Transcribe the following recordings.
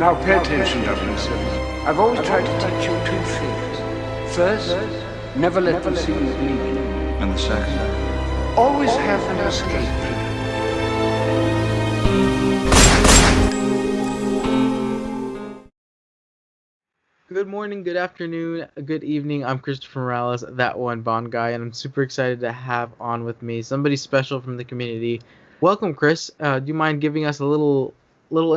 Now pay attention, 007. I've always tried to teach you two things. First, never let them see you bleed. And the second? Always have an escape plan. Good morning, good afternoon, good evening. I'm Christopher Morales, ThatOneBondGuy, and I'm super excited to have on with me somebody special from the community. Welcome, Chris. Do you mind giving us a little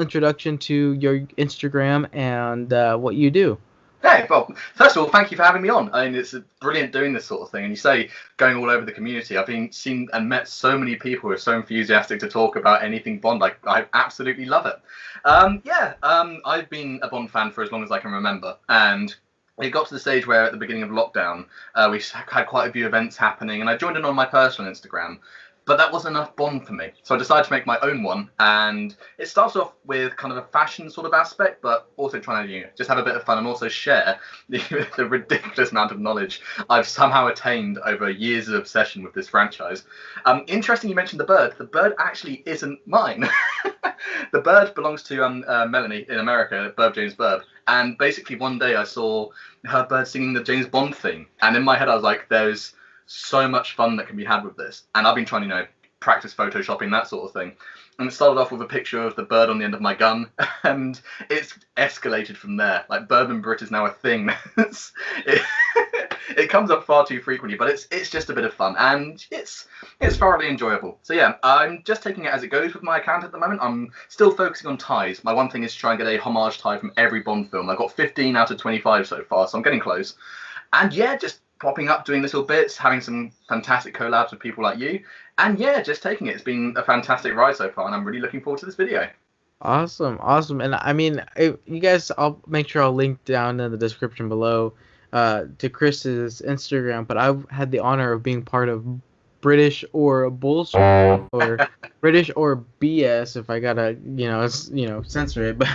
introduction to your Instagram and what you do? Hey, well, first of all, thank you for having me on. I mean, it's brilliant doing this sort of thing. And you say going all over the community. I've seen and met so many people who are so enthusiastic to talk about anything Bond. I absolutely love it. I've been a Bond fan for as long as I can remember. And it got to the stage where at the beginning of lockdown, we had quite a few events happening. And I joined in on my personal Instagram. But that wasn't enough Bond for me. So I decided to make my own one. And it starts off with kind of a fashion sort of aspect, but also trying to just have a bit of fun and also share the ridiculous amount of knowledge I've somehow attained over years of obsession with this franchise. Interesting you mentioned the bird. The bird actually isn't mine. The bird belongs to Melanie in America, Burb James Burb. And basically one day I saw her bird singing the James Bond theme. And in my head I was like, there's so much fun that can be had with this. And I've been trying to, practice photoshopping, that sort of thing. And it started off with a picture of the bird on the end of my gun, and it's escalated from there. Like, Bourbon Brit is now a thing. It comes up far too frequently, but it's just a bit of fun, and it's thoroughly enjoyable. So yeah, I'm just taking it as it goes with my account at the moment. I'm still focusing on ties. My one thing is to try and get a homage tie from every Bond film. I've got 15 out of 25 so far, so I'm getting close. And yeah, just popping up, doing little bits, having some fantastic collabs with people like you, and yeah, just taking it. It's been a fantastic ride so far, and I'm really looking forward to this video. Awesome. And I mean, you guys, I'll make sure I'll link down in the description below to Chris's Instagram, but I've had the honor of being part of British or Bullshit or British or BS if I gotta censor it, but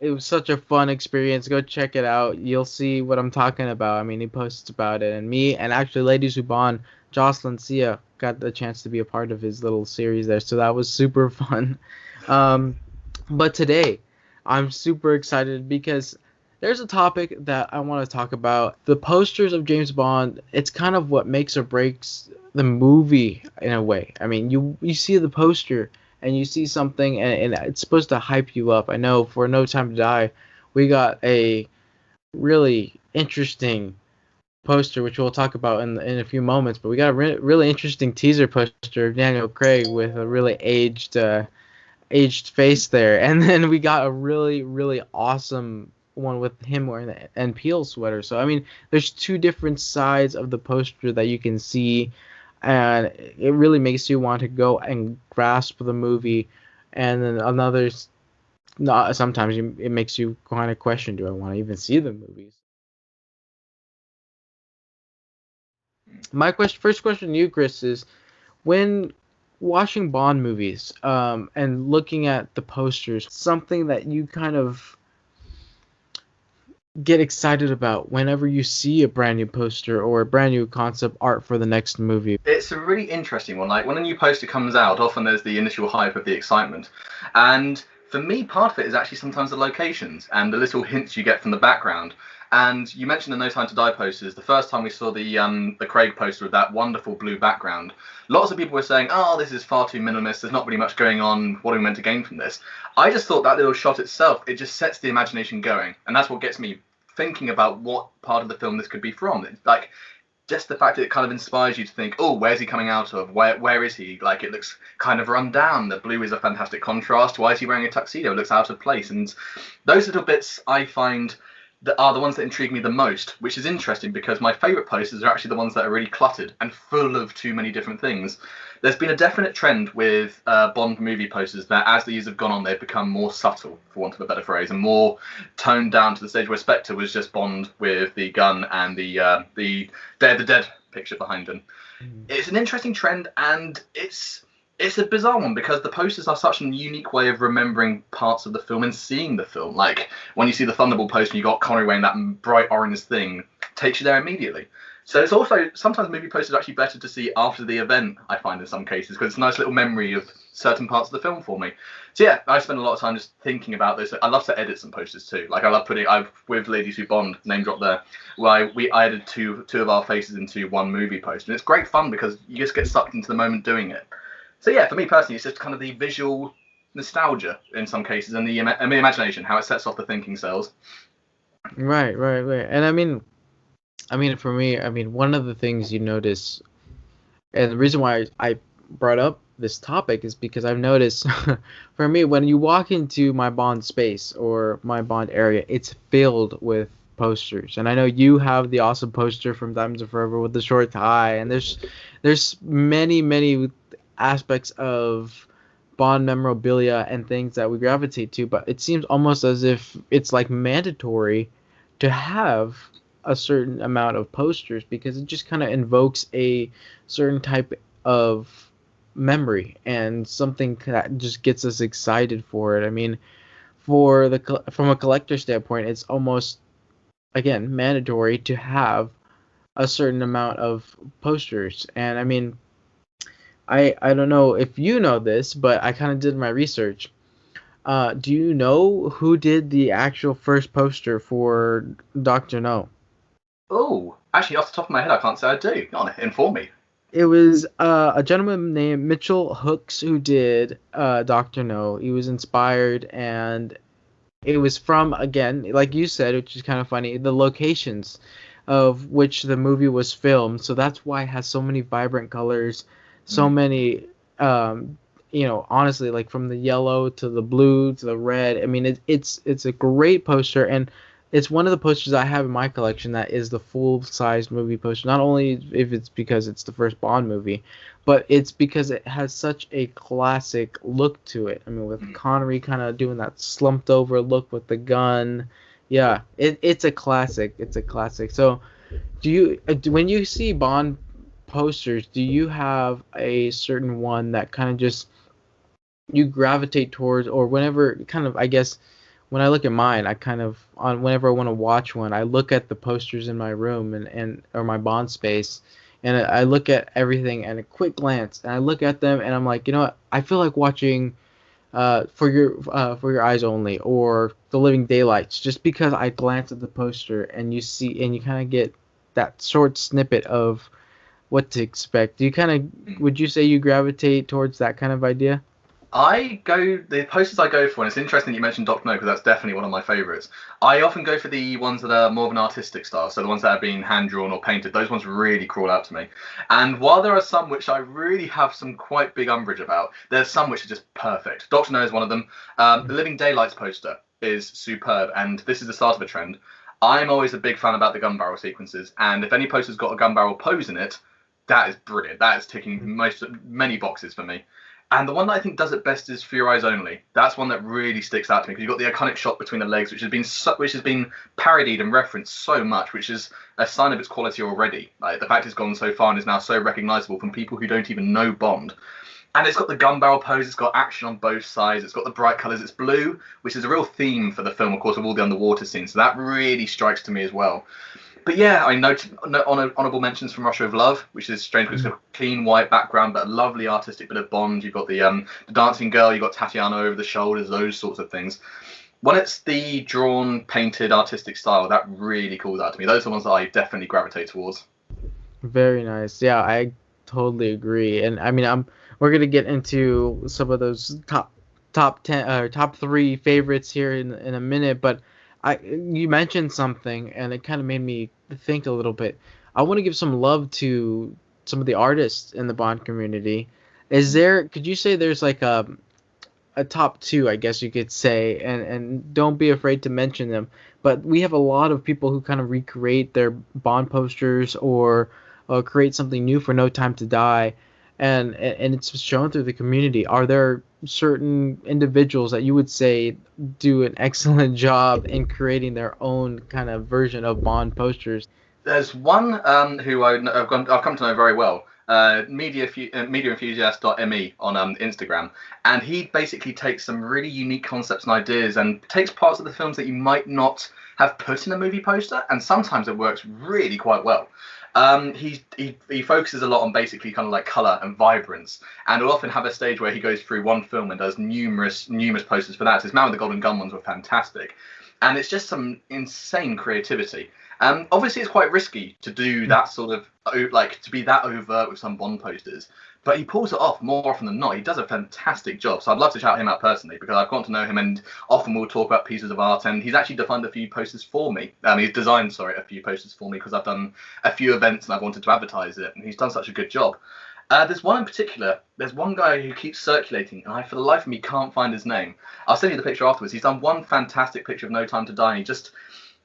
it was such a fun experience. Go check it out, you'll see what I'm talking about. I mean, he posts about it, and me and actually Ladies Who Bond, Jocelyn Sia, got the chance to be a part of his little series there, so that was super fun. But today I'm super excited because there's a topic that I want to talk about. The posters of James Bond, it's kind of what makes or breaks the movie in a way. I mean, you see the poster and you see something and it's supposed to hype you up. I know for No Time to Die, we got a really interesting poster, which we'll talk about in a few moments, but we got a really interesting teaser poster of Daniel Craig with a really aged face there. And then we got a really, really awesome one with him wearing the N. Peel sweater. So I mean, there's two different sides of the poster that you can see, and it really makes you want to go and grasp the movie. And then sometimes it makes you kind of question, do I want to even see the movies? My first question to you, Chris, is when watching Bond movies and looking at the posters, something that you kind of get excited about whenever you see a brand new poster or a brand new concept art for the next movie? It's a really interesting one. Like, when a new poster comes out, often there's the initial hype of the excitement. And for me, part of it is actually sometimes the locations and the little hints you get from the background. And you mentioned the No Time to Die posters. The first time we saw the Craig poster with that wonderful blue background, lots of people were saying, oh, this is far too minimalist, there's not really much going on, what are we meant to gain from this? I just thought that little shot itself, it just sets the imagination going. And that's what gets me thinking about what part of the film this could be from. Like, just the fact that it kind of inspires you to think, oh, where's he coming out of? Where is he? Like, it looks kind of run down. The blue is a fantastic contrast. Why is he wearing a tuxedo? It looks out of place. And those little bits I find that are the ones that intrigue me the most, which is interesting because my favourite posters are actually the ones that are really cluttered and full of too many different things. There's been a definite trend with Bond movie posters that as the years have gone on, they've become more subtle, for want of a better phrase, and more toned down to the stage where Spectre was just Bond with the gun and the Day of the Dead picture behind him. It's an interesting trend, and it's a bizarre one because the posters are such a unique way of remembering parts of the film and seeing the film. Like, when you see the Thunderball poster and you got Connery wearing that bright orange thing, takes you there immediately. So it's also sometimes movie posters are actually better to see after the event, I find in some cases, because it's a nice little memory of certain parts of the film for me. So yeah, I spend a lot of time just thinking about this. I love to edit some posters too. Like I love I've with Ladies Who Bond, name drop there, where I added two of our faces into one movie poster, and it's great fun because you just get sucked into the moment doing it. So yeah, for me personally, it's just kind of the visual nostalgia in some cases and the imagination, how it sets off the thinking cells. Right. And I mean, for me, one of the things you notice, and the reason why I brought up this topic is because I've noticed, for me, when you walk into my Bond space or my Bond area, it's filled with posters. And I know you have the awesome poster from Diamonds Are Forever with the short tie, and there's many aspects of Bond memorabilia and things that we gravitate to, but it seems almost as if it's like mandatory to have a certain amount of posters because it just kind of invokes a certain type of memory and something that just gets us excited for it. I mean, from a collector standpoint, it's almost again mandatory to have a certain amount of posters. And I mean, I don't know if you know this, but I kind of did my research. Do you know who did the actual first poster for Dr. No? Oh, actually, off the top of my head, I can't say I do. Go on, inform me. It was a gentleman named Mitchell Hooks who did Dr. No. He was inspired, and it was from, again, like you said, which is kind of funny, the locations of which the movie was filmed. So that's why it has so many vibrant colors, so many, honestly, like from the yellow to the blue to the red. I mean, it's a great poster, and it's one of the posters I have in my collection that is the full-sized movie poster. Not only if it's because it's the first Bond movie, but it's because it has such a classic look to it. I mean, with Connery kind of doing that slumped over look with the gun. Yeah, it's a classic. It's a classic. So, when you see Bond posters, do you have a certain one that kind of just you gravitate towards, or whenever kind of, I guess, when I look at mine, I kind of whenever I want to watch one, I look at the posters in my room and or my Bond space, and I look at everything at a quick glance, and I look at them, and I'm like, you know what? I feel like watching For Your Eyes Only or The Living Daylights, just because I glance at the poster and you see and you kind of get that short snippet of what to expect. Would you say you gravitate towards that kind of idea? The posters I go for, and it's interesting that you mentioned Dr. No, because that's definitely one of my favourites. I often go for the ones that are more of an artistic style, so the ones that have been hand-drawn or painted. Those ones really crawl out to me. And while there are some which I really have some quite big umbrage about, there's some which are just perfect. Dr. No is one of them. The Living Daylights poster is superb, and this is the start of a trend. I'm always a big fan about the gun barrel sequences, and if any poster's got a gun barrel pose in it, that is brilliant. That is ticking many boxes for me. And the one that I think does it best is For Your Eyes Only. That's one that really sticks out to me because you've got the iconic shot between the legs, which has been parodied and referenced so much, which is a sign of its quality already. Like, the fact it's gone so far and is now so recognisable from people who don't even know Bond. And it's got the gun barrel pose, it's got action on both sides, it's got the bright colours, it's blue, which is a real theme for the film, of course, with all the underwater scenes. So that really strikes to me as well. But yeah, I noted honourable mentions from Russia of Love, which is strange because it's got a clean white background, but a lovely artistic bit of Bond. You've got the dancing girl, you've got Tatiana over the shoulders, those sorts of things. When it's the drawn, painted, artistic style, that really calls out to me. Those are the ones that I definitely gravitate towards. Very nice. Yeah, I totally agree. And I mean, we're gonna get into some of those top 10 or top 3 favorites here in a minute, but you mentioned something, and it kind of made me think a little bit. I want to give some love to some of the artists in the Bond community. Could you say there's like a top 2, I guess you could say, and don't be afraid to mention them. But we have a lot of people who kind of recreate their Bond posters or create something new for No Time to Die, and it's shown through the community. Are there certain individuals that you would say do an excellent job in creating their own kind of version of Bond posters? There's one who I've come to know very well, mediaenthusiast.me on Instagram, and he basically takes some really unique concepts and ideas and takes parts of the films that you might not have put in a movie poster, and sometimes it works really quite well. He focuses a lot on basically kind of like color and vibrance, and he'll often have a stage where he goes through one film and does numerous posters for that. So his Man with the Golden Gun ones were fantastic, and it's just some insane creativity. Obviously, it's quite risky to do that sort of like to be that overt with some Bond posters, but he pulls it off more often than not. He does a fantastic job. So I'd love to shout him out personally because I've gotten to know him, and often we'll talk about pieces of art. And he's actually designed a few posters for me. He's designed, a few posters for me because I've done a few events and I've wanted to advertise it, and he's done such a good job. There's one in particular. There's one guy who keeps circulating, and I, for the life of me, can't find his name. I'll send you the picture afterwards. He's done one fantastic picture of No Time to Die, and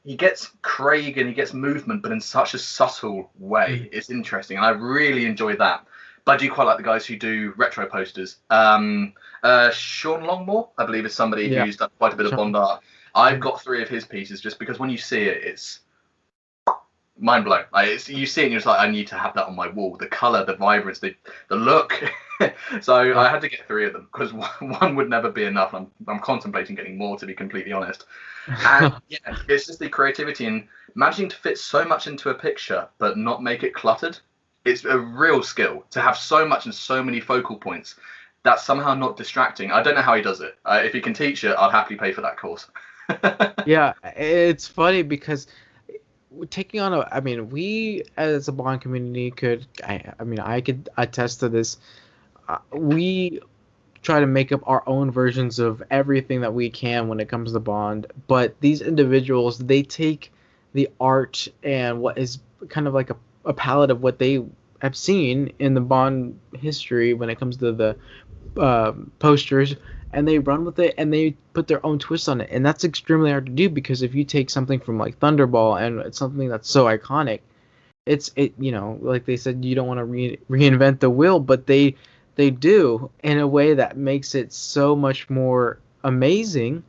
he gets Craig and he gets movement, but in such a subtle way. It's interesting, and I really enjoy that. But I do quite like the guys who do retro posters. Sean Longmore, I believe, is somebody who's done quite a bit of Bond art. I've got 3 of his pieces just because when you see it, it's mind blowing. You see it and you're just like, I need to have that on my wall. The color, the vibrance, the look. So I had to get 3 of them because one would never be enough. I'm contemplating getting more, to be completely honest. And yeah, it's just the creativity and managing to fit so much into a picture but not make it cluttered. It's a real skill to have so much and so many focal points that's somehow not distracting. I don't know how he does it. If he can teach it, I'd happily pay for that course. Yeah, it's funny because taking on we as a Bond community I could attest to this. We try to make up our own versions of everything that we can when it comes to Bond, but these individuals, they take the art and what is kind of like a palette of what they have seen in the Bond history when it comes to the posters, and they run with it and they put their own twist on it, and that's extremely hard to do because if you take something from like Thunderball and it's something that's so iconic, like they said, you don't want to reinvent the wheel, but they do in a way that makes it so much more amazing,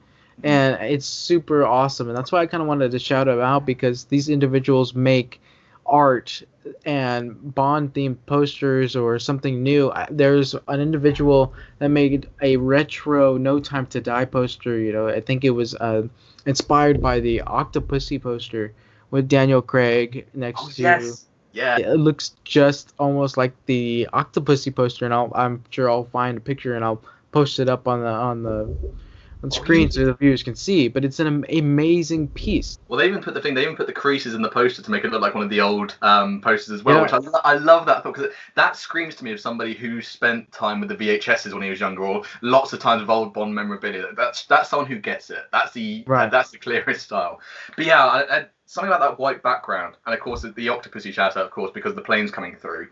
and it's super awesome. And that's why I kind of wanted to shout it out, because these individuals make art and Bond themed posters or something new. There's an individual that made a retro No Time to Die poster. I think it was inspired by the Octopussy poster with Daniel Craig next to. Yes. Yeah. It looks just almost like the Octopussy poster, and I'm sure I'll find a picture and I'll post it up on the screen so the viewers can see. But it's an amazing piece. Well, they even put the creases in the poster to make it look like one of the old posters as well, which I love that thought, because that screams to me of somebody who spent time with the VHSs when he was younger, or lots of times with old Bond memorabilia. That's someone who gets it. That's the clearest style. But yeah, something about that white background, and of course the Octopussy shout out, of course, because the plane's coming through.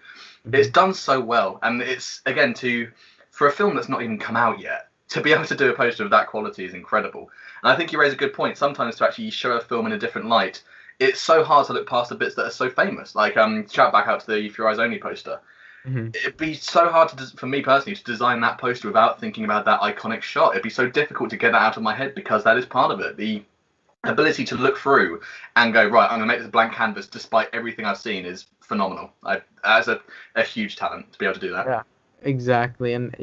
It's done so well, and it's again for a film that's not even come out yet, to be able to do a poster of that quality is incredible. And I think you raise a good point. Sometimes to actually show a film in a different light, it's so hard to look past the bits that are so famous. Like shout back out to the For Your Eyes Only poster. It'd be so hard for me personally to design that poster without thinking about that iconic shot. It'd be so difficult to get that out of my head because that is part of it. The ability to look through and go, right, I'm going to make this a blank canvas despite everything I've seen is phenomenal. That's a huge talent to be able to do that. Yeah. Exactly, and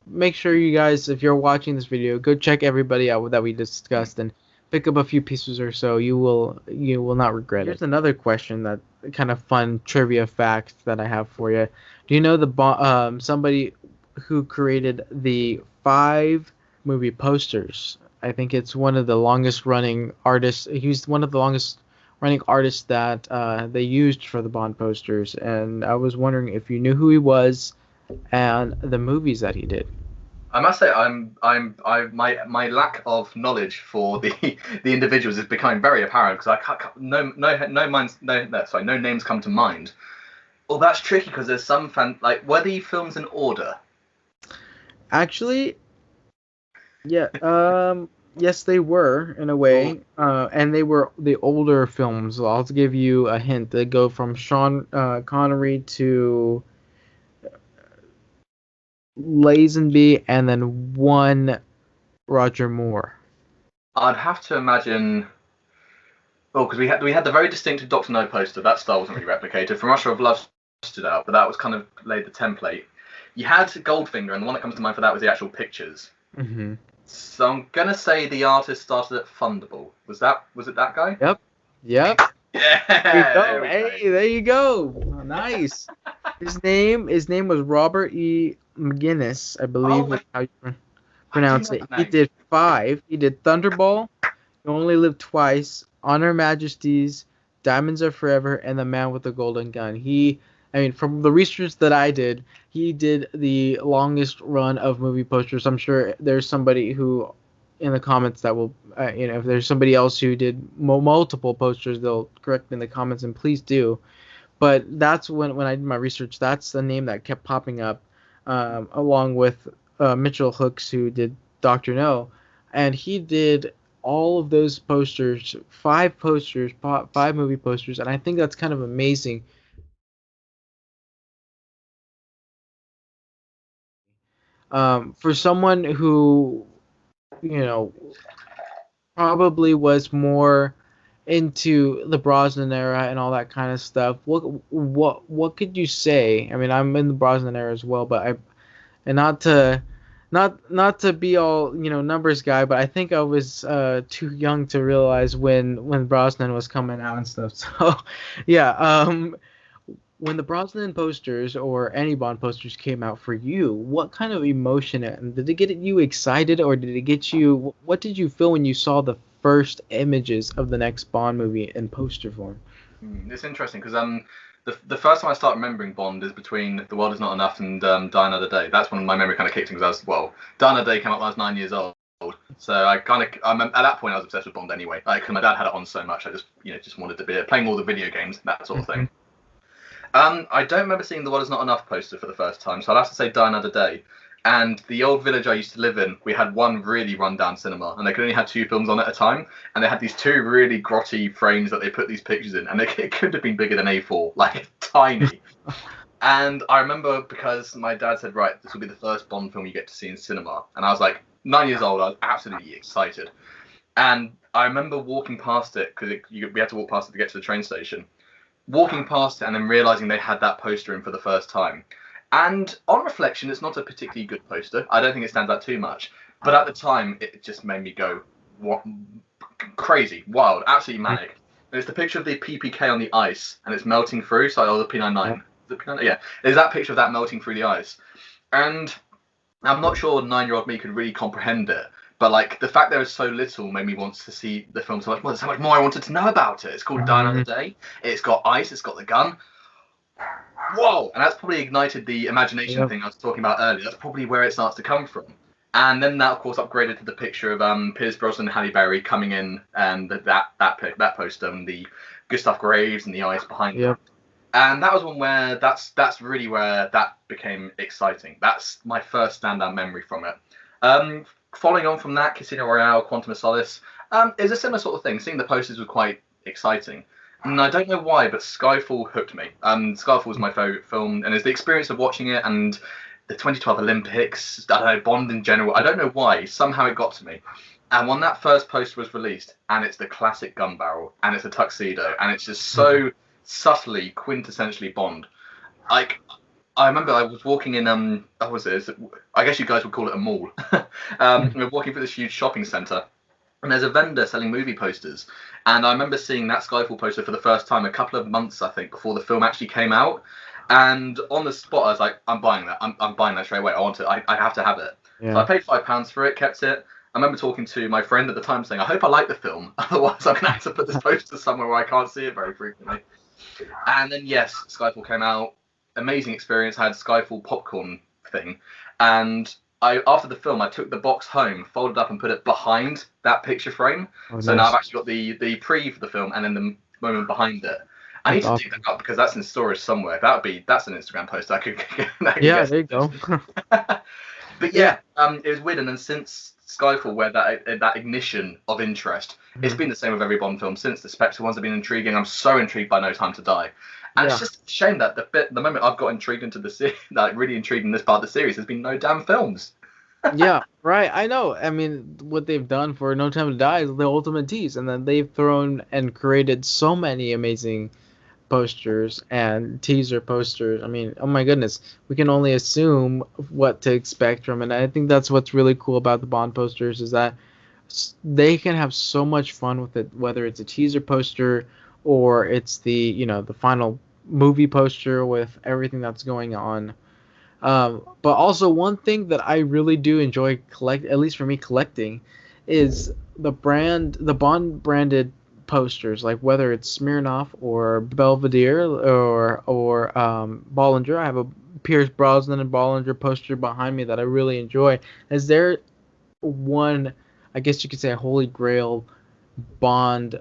make sure you guys, if you're watching this video, go check everybody out that we discussed and pick up a few pieces or so. You will not regret it. Here's another question, that kind of fun trivia fact that I have for you. Do you know somebody who created the 5 movie posters? I think it's one of the longest running artists. He's one of the longest running artists that they used for the Bond posters, and I was wondering if you knew who he was and the movies that he did. I must say, my lack of knowledge for the individuals is becoming very apparent, because no names come to mind. Well, that's tricky because there's some were the films in order? Actually, yeah, yes, they were in a way, and they were the older films. I'll give you a hint. They go from Sean Connery to Lazenby, and then one Roger Moore. I'd have to imagine. Oh, because we had the very distinctive Dr. No poster. That style wasn't really replicated. From Russia of Love stood out, but that was kind of laid the template. You had Goldfinger, and the one that comes to mind for that was the actual pictures. Mm-hmm. So I'm gonna say the artist started at Fundable. Was it that guy? Yep. There you go. There we Hey, go. there you go. Oh, nice. His name was Robert E. McGinnis, I believe Oh, is how you I do pronounce know it. that He name. did 5. He did Thunderball, You Only Live Twice, Honor Majesties, Diamonds Are Forever, and The Man with the Golden Gun. From the research that I did, he did the longest run of movie posters. I'm sure there's somebody who, in the comments, that will, if there's somebody else who did multiple posters, they'll correct me in the comments, and please do. But that's when I did my research, that's the name that kept popping up, along with Mitchell Hooks, who did Doctor No, and he did all of those posters, 5 posters, 5 movie posters, and I think that's kind of amazing. For someone who, you know, probably was more into the Brosnan era and all that kind of stuff. What could you say? I mean, I'm in the Brosnan era as well, but and not to be all numbers guy, but I think I was too young to realize when Brosnan was coming out and stuff. So yeah, when the Brosnan posters or any Bond posters came out for you, what kind of emotion and did it get you excited, or did it get you? What did you feel when you saw the first images of the next Bond movie in poster form? It's interesting because the first time I start remembering Bond is between The World Is Not Enough and Die Another Day. That's when my memory kind of kicked in because Die Another Day came out when I was 9 years old. So at that point I was obsessed with Bond anyway. Like, 'cause my dad had it on so much, I just wanted to be playing all the video games, that sort of thing. I don't remember seeing The World Is Not Enough poster for the first time, so I'll have to say Die Another Day. And the old village I used to live in, we had one really run-down cinema, and they could only have 2 films on at a time. And they had these 2 really grotty frames that they put these pictures in, and it could have been bigger than A4, like tiny. And I remember because my dad said, right, this will be the first Bond film you get to see in cinema. And I was like 9 years old, I was absolutely excited. And I remember walking past it, because we had to walk past it to get to the train station. Walking past it and then realizing they had that poster in for the first time. And on reflection, it's not a particularly good poster. I don't think it stands out too much. But at the time, it just made me go, what, crazy, wild, absolutely manic. And it's the picture of the PPK on the ice, and it's melting through. So, the P99. The P99, yeah. There's that picture of that melting through the ice. And I'm not sure 9-year-old me could really comprehend it. But like the fact there was so little made me want to see the film so much more. There's so much more I wanted to know about it. It's called Die Another Day. It's got ice. It's got the gun. Whoa! And that's probably ignited the imagination thing I was talking about earlier. That's probably where it starts to come from. And then that, of course, upgraded to the picture of Pierce Brosnan and Halle Berry coming in, and that poster and the Gustav Graves and the ice behind them. And that was one where that's really where that became exciting. That's my first standout memory from it. Following on from that, Casino Royale, Quantum of Solace, is a similar sort of thing. Seeing the posters was quite exciting. And I don't know why, but Skyfall hooked me. Skyfall was my favourite film, and it's the experience of watching it and the 2012 Olympics, I don't know, Bond in general. I don't know why. Somehow it got to me. And when that first poster was released, and it's the classic gun barrel, and it's a tuxedo, and it's just so subtly, quintessentially Bond. Like, I remember I was walking in, I guess you guys would call it a mall. We were walking through this huge shopping centre, and there's a vendor selling movie posters. And I remember seeing that Skyfall poster for the first time a couple of months, I think, before the film actually came out. And on the spot, I was like, I'm buying that. I'm buying that straight away. I want it. I have to have it. Yeah. So I paid £5 for it, kept it. I remember talking to my friend at the time saying, I hope I like the film. Otherwise, I'm going to have to put this poster somewhere where I can't see it very frequently. And then, yes, Skyfall came out. Amazing experience. I had Skyfall popcorn thing. And after the film, I took the box home, folded up and put it behind that picture frame. So now I've actually got the pre for the film and then the moment behind it. I need to dig that up because that's in storage somewhere. That's an Instagram post I could get. Yeah, there you go. But yeah, it was weird. And then since Skyfall, where that ignition of interest, it's been the same with every Bond film since. The Spectre ones have been intriguing. I'm so intrigued by No Time to Die. And it's just a shame that the moment I've got intrigued into the series, like really intrigued in this part of the series, there's been no damn films. Yeah, right. I know. I mean, what they've done for No Time to Die is the ultimate tease, and then they've thrown and created so many amazing posters and teaser posters. I mean, oh my goodness, we can only assume what to expect from it. And I think that's what's really cool about the Bond posters is that they can have so much fun with it, whether it's a teaser poster or it's the final movie poster with everything that's going on. But also one thing that I really do enjoy at least for me collecting, is the Bond branded posters, like whether it's Smirnoff or Belvedere or Bollinger. I have a Pierce Brosnan and Bollinger poster behind me that I really enjoy. Is there one, I guess you could say, a holy grail Bond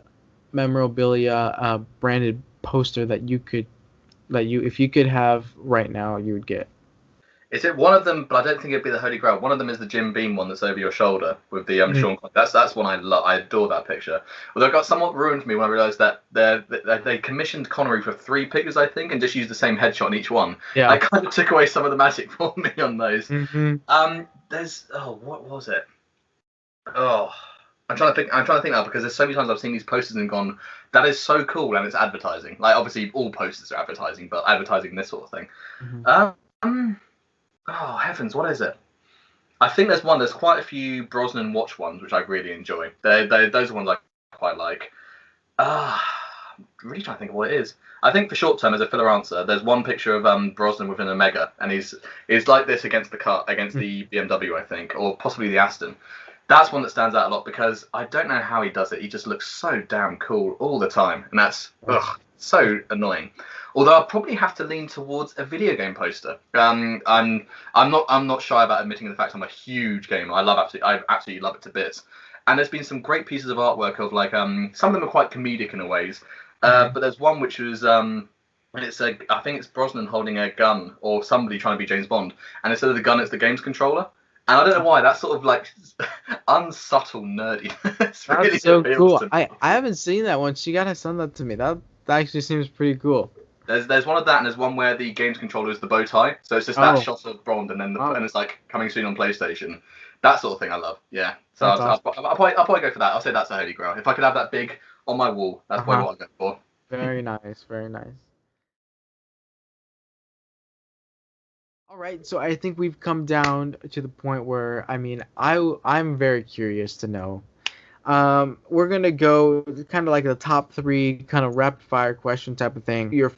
memorabilia branded poster that if you could have right now, you would get? Is it one of them? But I don't think it'd be the Holy Grail. One of them is the Jim Beam one that's over your shoulder with the Sean. That's one I love. I adore that picture. Although it got somewhat ruined for me when I realised that they commissioned Connery for 3 pictures, I think, and just used the same headshot in each one. Yeah. I kind of took away some of the magic for me on those. Mm-hmm. What was it? Oh, I'm trying to think now, because there's so many times I've seen these posters and gone, that is so cool, and it's advertising. Like, obviously all posters are advertising, but advertising this sort of thing. Mm-hmm. Oh heavens, what is it? I think there's quite a few Brosnan watch ones which I really enjoy. Those are ones I quite like. Really trying to think of what it is. I think for short term, as a filler answer, there's one picture of Brosnan with an Omega, and he's like this against the BMW, I think, or possibly the Aston. That's one that stands out a lot, because I don't know how he does it. He just looks so damn cool all the time, and that's so annoying. Although I'll probably have to lean towards a video game poster. I'm not shy about admitting the fact I'm a huge gamer. I absolutely love it to bits. And there's been some great pieces of artwork of, like, some of them are quite comedic in ways. But there's one which was I think it's Brosnan holding a gun, or somebody trying to be James Bond, and instead of the gun, it's the game's controller. And I don't know why, that's sort of like unsubtle nerdiness. That's really so cool. I haven't seen that one. So you gotta send that to me. That actually seems pretty cool. There's one of that, and there's one where the game's controller is the bow tie. So it's just that shot of Bond, and then and it's like coming soon on PlayStation. That sort of thing I love. Yeah. So I'll probably go for that. I'll say that's a holy grail. If I could have that big on my wall, that's probably what I'd go for. Very nice. Very nice. All right, so I think we've come down to the point where, I'm very curious to know. We're gonna go kind of like the top 3 kind of rapid fire question type of thing. Your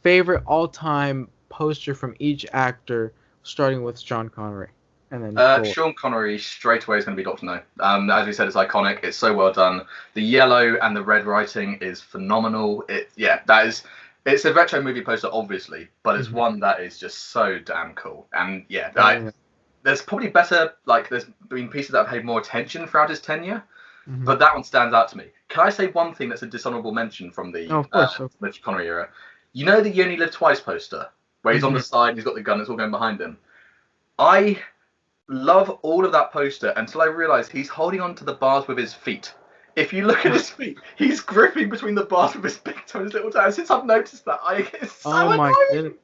favorite all-time poster from each actor, starting with Sean Connery, and then Sean Connery straight away is going to be Dr. No. As we said, it's iconic. It's so well done. The yellow and the red writing is phenomenal. It's a retro movie poster, obviously, but it's one that is just so damn cool. And there's probably better, like, there's been pieces that have paid more attention throughout his tenure, but that one stands out to me. Can I say one thing that's a dishonorable mention from the Connery era? You know the You Only Live Twice poster, where he's on the side and he's got the gun, it's all going behind him? I love all of that poster until I realise he's holding on to the bars with his feet. If you look at his feet, he's gripping between the bars with his big toe and his little toe. Since I've noticed that, it's so my goodness.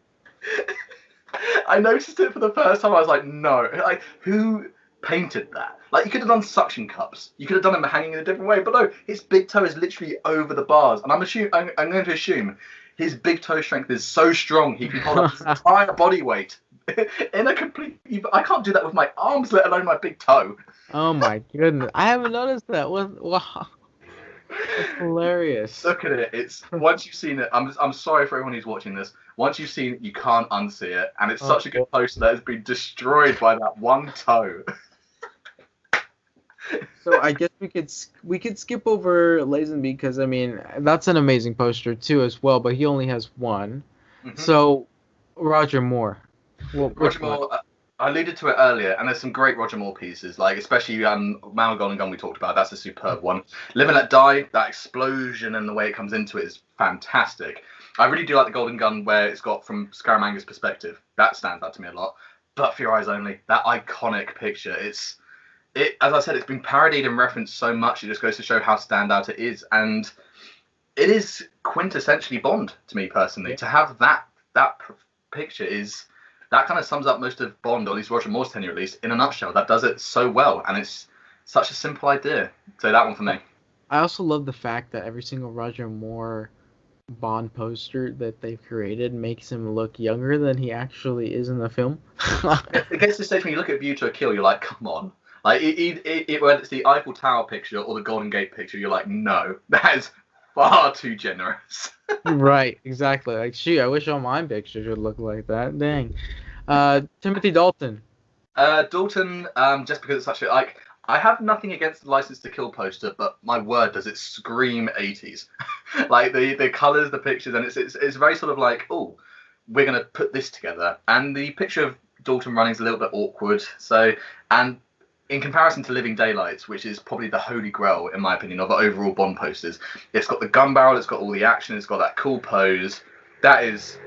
I noticed it for the first time. I was like, no. Like, who painted that? Like, you could have done suction cups. You could have done them hanging in a different way. But no, his big toe is literally over the bars. And I'm going to assume his big toe strength is so strong he can hold up his entire body weight in a complete... I can't do that with my arms, let alone my big toe. Oh my goodness. I haven't noticed that. Wow. That's hilarious. Look at it. It's once you've seen it, I'm sorry for everyone who's watching this. Once you've seen it, you can't unsee it. And it's such a good poster that has been destroyed by that one toe. So I guess we could skip over Lazenby, because that's an amazing poster too as well, but he only has one. So Roger Moore. Roger Moore, I alluded to it earlier, and there's some great Roger Moore pieces, like especially Man with Golden Gun we talked about. That's a superb one. Live and Let Die, that explosion and the way it comes into it is fantastic. I really do like the Golden Gun where it's got from Scaramanga's perspective. That stands out to me a lot. But For Your Eyes Only, that iconic picture, as I said, it's been parodied and referenced so much, it just goes to show how standout it is. And it is quintessentially Bond to me personally. To have that picture that kind of sums up most of Bond, or at least Roger Moore's tenure at least, in a nutshell. That does it so well, and it's such a simple idea. So that one for me. I also love the fact that every single Roger Moore Bond poster that they've created makes him look younger than he actually is in the film. It gets to the stage when you look at View to a Kill, you're like, come on. Like, whether it's the Eiffel Tower picture or the Golden Gate picture, you're like, no, that is far too generous. Right, exactly. Like, shoot, I wish all my pictures would look like that. Dang. Timothy Dalton. Dalton, just because it's such a like, I have nothing against the License to Kill poster, but my word, does it scream 80s? Like the colors, the pictures, and it's very sort of like, oh, we're gonna put this together. And the picture of Dalton running is a little bit awkward. So, and in comparison to Living Daylights, which is probably the holy grail in my opinion of overall Bond posters, it's got the gun barrel, it's got all the action, it's got that cool pose. That is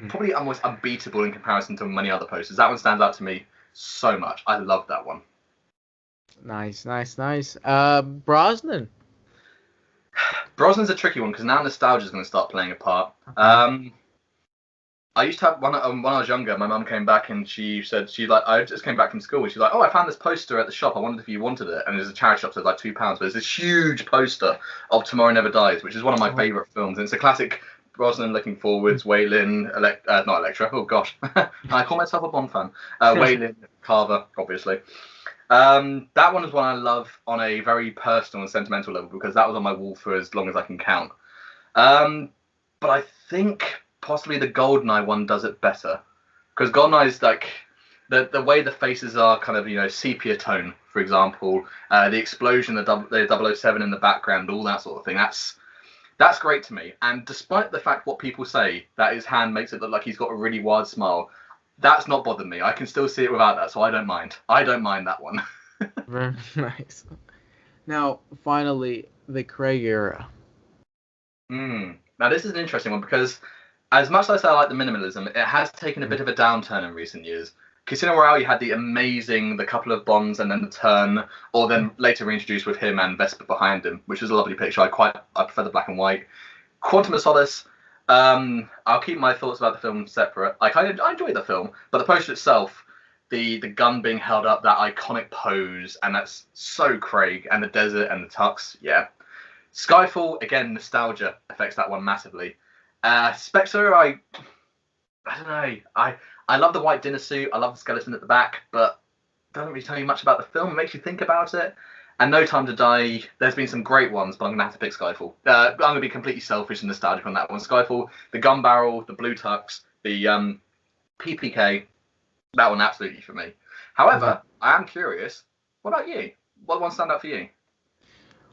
probably almost unbeatable in comparison to many other posters. That one stands out to me so much. I love that one. Nice. Brosnan. Brosnan's a tricky one because now nostalgia is going to start playing a part. I used to have one when I was younger. My mum came back and she said I just came back from school and she's like, oh, I found this poster at the shop. I wondered if you wanted it. And it was a charity shop, so it was like £2. But there's this huge poster of Tomorrow Never Dies, which is one of my favourite films. And it's a classic Brosnan looking forwards, Waylon, not Electra. Oh gosh, I call myself a Bond fan. Waylon, Carver, obviously. That one is one I love on a very personal and sentimental level because that was on my wall for as long as I can count. But I think possibly the GoldenEye one does it better because GoldenEye is like the way the faces are kind of sepia tone, for example, the explosion, the 007 in the background, all that sort of thing. That's great to me. And despite the fact what people say that his hand makes it look like he's got a really wide smile, that's not bothered me. I can still see it without that, so I don't mind. I don't mind that one. Very nice. Now, finally, the Craig era. Now, this is an interesting one because as much as I like the minimalism, it has taken a bit of a downturn in recent years. Casino Royale, you had the couple of Bonds and then the turn, or then later reintroduced with him and Vesper behind him, which was a lovely picture. I prefer the black and white. Quantum of Solace, I'll keep my thoughts about the film separate. Like I enjoyed the film, but the poster itself, the gun being held up, that iconic pose, and that's so Craig, and the desert and the tux, yeah. Skyfall, again, nostalgia affects that one massively. Spectre, I don't know. I love the white dinner suit. I love the skeleton at the back, but it doesn't really tell you much about the film. It makes you think about it. And No Time to Die, there's been some great ones, but I'm going to have to pick Skyfall. I'm going to be completely selfish and nostalgic on that one. Skyfall, the gun barrel, the blue tux, the PPK, that one absolutely for me. However, I am curious, what about you? What one stand out for you?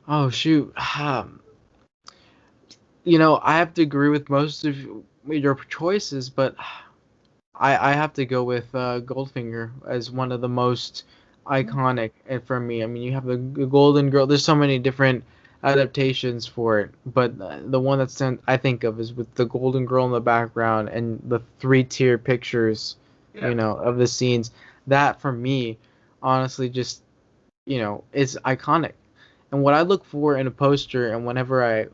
Oh, shoot. I have to agree with most of your choices, but I have to go with Goldfinger as one of the most iconic for me. I mean, you have the Golden Girl. There's so many different adaptations for it, but the one that I think of is with the Golden Girl in the background and the 3-tier pictures, of the scenes. That for me, honestly, just is iconic. And what I look for in a poster, and whenever I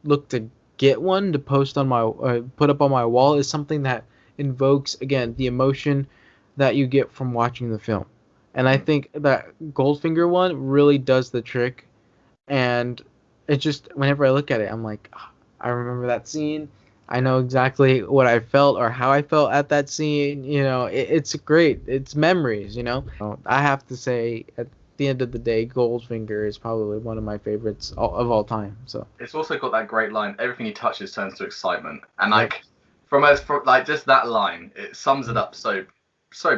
look to get one to post on my put up on my wall, is something that invokes again the emotion that you get from watching the film. And I think that Goldfinger one really does the trick. And it just, whenever I look at it, I'm like, I remember that scene. I know exactly what I felt or how I felt at that scene. It's great. It's memories. I have to say, at the end of the day, Goldfinger is probably one of my favorites of all time. So it's also got that great line: "Everything he touches turns to excitement." And from just that line, it sums it up so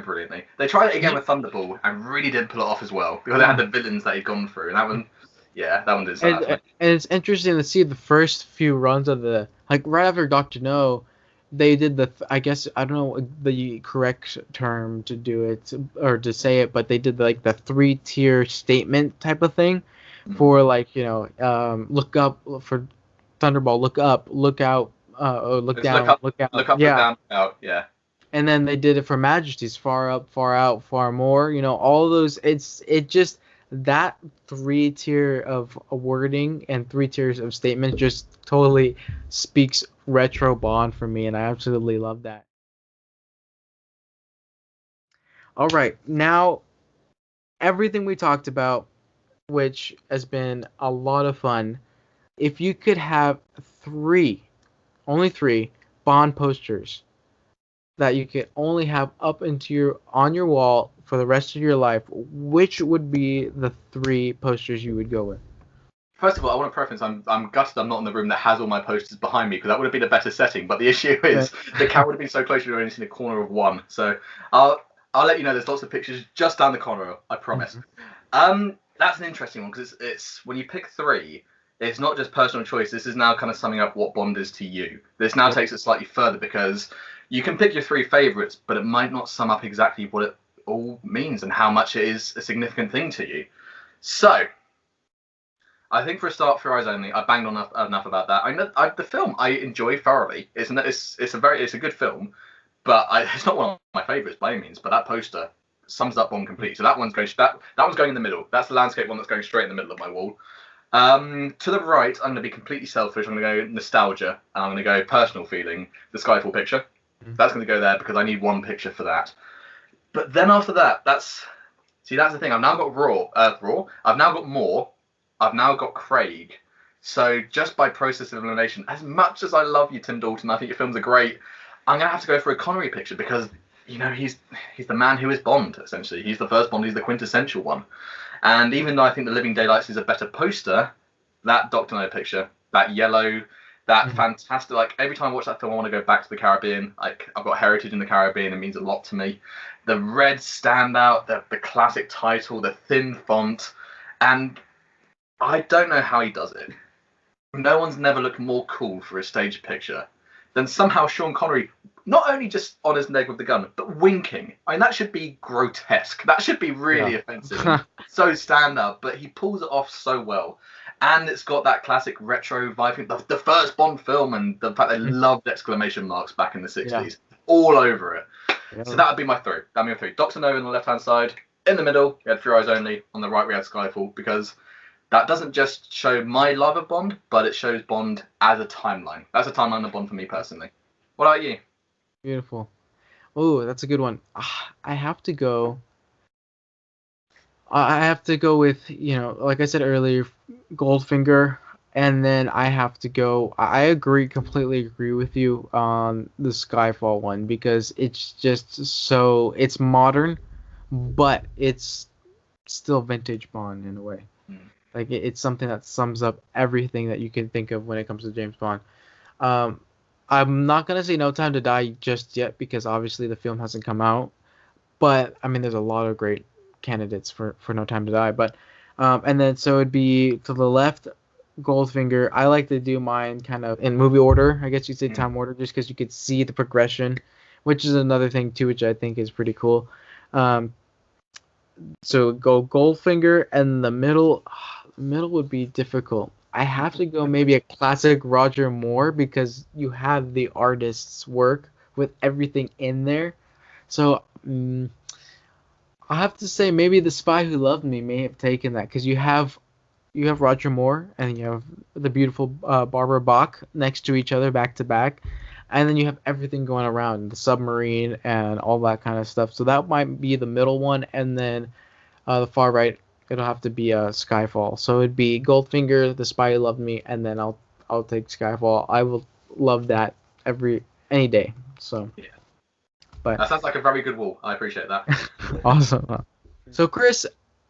brilliantly. They tried it again with Thunderball and really did pull it off as well because they had the villains that he'd gone through, and that one did. And it's interesting to see the first few runs of right after Dr. No, they did I guess I don't know the correct term to do it or to say it, but they did the 3-tier statement type of thing for look up for Thunderball, look up, look out, look down, look out, look up, look down, out, yeah. And then they did it for Majesty's, far up, far out, far more. All those. It just that 3-tier of wording and 3 tiers of statements just totally speaks retro Bond for me, and I absolutely love that. All right, now everything we talked about, which has been a lot of fun. If you could have only three Bond posters that you could only have up on your wall for the rest of your life, which would be the 3 posters you would go with? First of all, I want to preference. I'm gutted I'm not in the room that has all my posters behind me, because that would have been a better setting. But the issue is the cat would have been so close you'd only seen a corner of one. So I'll let you know. There's lots of pictures just down the corner. I promise. That's an interesting one, because it's when you pick three, it's not just personal choice. This is now kind of summing up what Bond is to you. This now takes it slightly further, because you can pick your three favourites, but it might not sum up exactly what it all means and how much it is a significant thing to you. So I think for a start, For Eyes Only, I banged on enough about that. The film I enjoy thoroughly. It's a good film, but it's not one of my favourites by any means. But that poster sums up Bond completely. So that one's going in the middle. That's the landscape one that's going straight in the middle of my wall. To the right, I'm going to be completely selfish. I'm going to go nostalgia, and I'm going to go personal feeling. The Skyfall picture. That's going to go there because I need one picture for that. But then after that, that's the thing. I've now got Raw. I've now got Moore. I've now got Craig. So just by process of elimination, as much as I love you, Tim Dalton, I think your films are great, I'm going to have to go for a Connery picture, because, he's the man who is Bond, essentially. He's the first Bond. He's the quintessential one. And even though I think The Living Daylights is a better poster, that Dr. No picture, that yellow, that fantastic, every time I watch that film, I want to go back to the Caribbean. I've got heritage in the Caribbean. It means a lot to me. The red standout, the classic title, the thin font, and I don't know how he does it. No one's never looked more cool for a stage picture than somehow Sean Connery, not only just on his leg with the gun, but winking. I mean, that should be grotesque. That should be really offensive. So stand up, but he pulls it off so well. And it's got that classic retro vibe, the first Bond film, and the fact they loved exclamation marks back in the 60s. All over it. Yeah. So that would be my three. That'd be my three. Dr. No on the left-hand side. In the middle, we had For Eyes Only. On the right, we had Skyfall, because that doesn't just show my love of Bond, but it shows Bond as a timeline. That's a timeline of Bond for me personally. What about you? Beautiful. Oh, that's a good one. I have to go with, like I said earlier, Goldfinger, and then I have to go. I completely agree with you on the Skyfall one, because it's just it's modern, but it's still vintage Bond in a way. It's something that sums up everything that you can think of when it comes to James Bond. I'm not going to say No Time to Die just yet, because obviously the film hasn't come out. But, I mean, there's a lot of great candidates for No Time to Die. But, and then, so it'd be to the left, Goldfinger. I like to do mine kind of in movie order, I guess you'd say time order, just because you could see the progression, which is another thing, too, which I think is pretty cool. So go Goldfinger, and the middle would be difficult. I have to go maybe a classic Roger Moore, because you have the artist's work with everything in there. So I have to say maybe The Spy Who Loved Me may have taken that, because you have Roger Moore and you have the beautiful Barbara Bach next to each other, back to back, and then you have everything going around, the submarine and all that kind of stuff. So that might be the middle one, and then the far right, it'll have to be Skyfall. So it'd be Goldfinger, The Spy Who Loved Me, and then I'll take Skyfall. I will love that any day. So yeah. But that sounds like a very good wall. I appreciate that. Awesome. So Chris,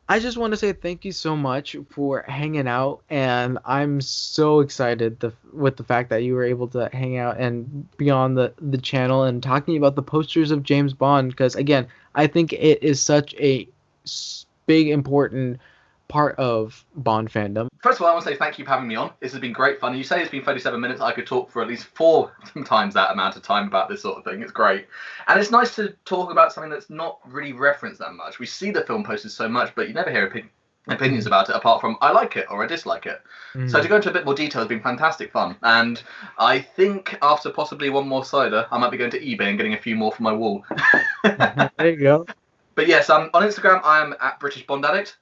I just want to say thank you so much for hanging out, and I'm so excited with the fact that you were able to hang out and be on the channel and talking about the posters of James Bond, because again, I think it is such a big, important part of Bond fandom. First of all, I want to say thank you for having me on. This has been great fun. You say it's been 37 minutes. I could talk for at least 4 times that amount of time about this sort of thing. It's great. And it's nice to talk about something that's not really referenced that much. We see the film posters so much, but you never hear opinions about it apart from I like it or I dislike it. So to go into a bit more detail has been fantastic fun. And I think after possibly one more cider, I might be going to eBay and getting a few more for my wall. There you go. But yes, on Instagram, I am at British Bond Addict.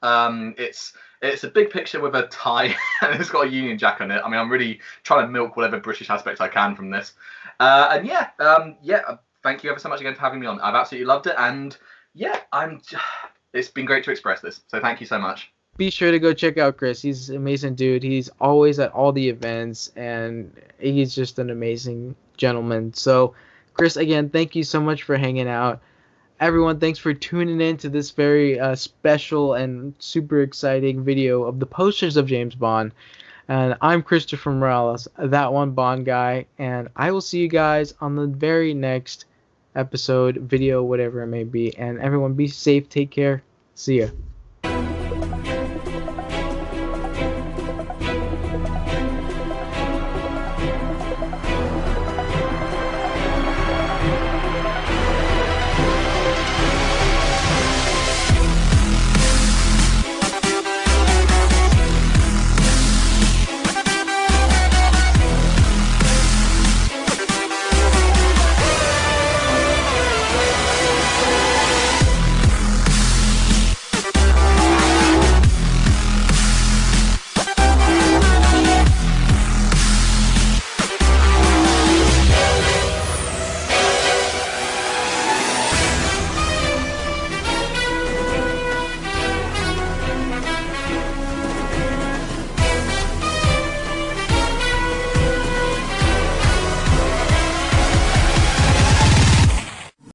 It's a big picture with a tie, and it's got a Union Jack on it. I mean, I'm really trying to milk whatever British aspect I can from this. Thank you ever so much again for having me on. I've absolutely loved it, and it's been great to express this. So thank you so much. Be sure to go check out Chris. He's an amazing dude. He's always at all the events, and he's just an amazing gentleman. So, Chris, again, thank you so much for hanging out. everyone, thanks for tuning in to this very special and super exciting video of the posters of James Bond. And I'm Christopher Morales, that one Bond guy, and I will see you guys on the very next episode, video, whatever it may be. And everyone, be safe, take care, see ya.